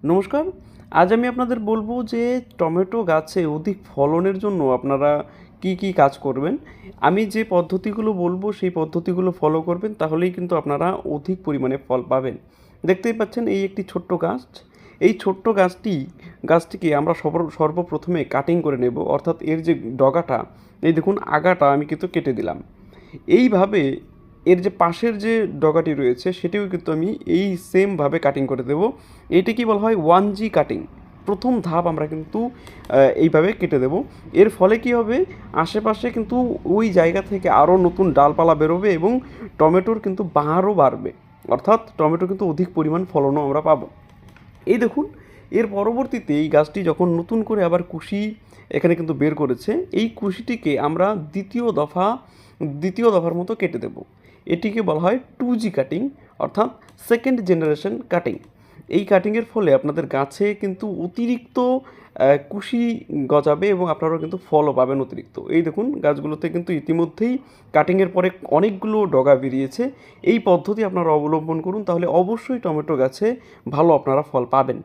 নমস্কার। আজ আমি আপনাদের বলবো যে টমেটো গাছে অধিক ফলনের জন্য আপনারা কি কাজ করবেন। আমি যে পদ্ধতিগুলো বলবো সেই পদ্ধতিগুলো ফলো করবেন, তাহলেই কিন্তু আপনারা অধিক পরিমাণে ফল পাবেন। দেখতেই পাচ্ছেন এই একটি ছোট্ট গাছ। এই ছোট্ট গাছটিকে আমরা সর্বপ্রথমে কাটিং করে নেব, অর্থাৎ এর যে ডগাটা, এই দেখুন আগাটা আমি কিন্তু কেটে দিলাম। এইভাবে এর যে পাশের যে ডগাটি রয়েছে সেটিও কিন্তু আমি এই সেমভাবে কাটিং করে দেব। এইটাকে বলা হয় 1G কাটিং। প্রথম ধাপ আমরা কিন্তু এইভাবে কেটে দেব। এর ফলে কি হবে, আশেপাশে কিন্তু ওই জায়গা থেকে আরও নতুন ডালপালা বেরোবে এবং টমেটোর কিন্তু বাহারও বাড়বে, অর্থাৎ টমেটো কিন্তু অধিক পরিমাণ ফলনও আমরা পাবো। এই দেখুন, এর পরবর্তীতে এই গাছটি যখন নতুন করে আবার কুশি এখানে কিন্তু বের করেছে, এই কুশিটিকে আমরা দ্বিতীয় দফার মতো কেটে দেব। এটিকে বলা হয় 2G কাটিং, অর্থাৎ সেকেন্ড জেনারেশন কাটিং। এই কাটিংয়ের ফলে আপনাদের গাছে কিন্তু অতিরিক্ত কুশি গজাবে এবং আপনারাও কিন্তু ফলও পাবেন অতিরিক্ত। এই দেখুন গাছগুলোতে কিন্তু ইতিমধ্যেই কাটিংয়ের পরে অনেকগুলো ডগা বেরিয়েছে। এই পদ্ধতি আপনারা অবলম্বন করুন, তাহলে অবশ্যই টমেটো গাছে ভালো আপনারা ফল পাবেন।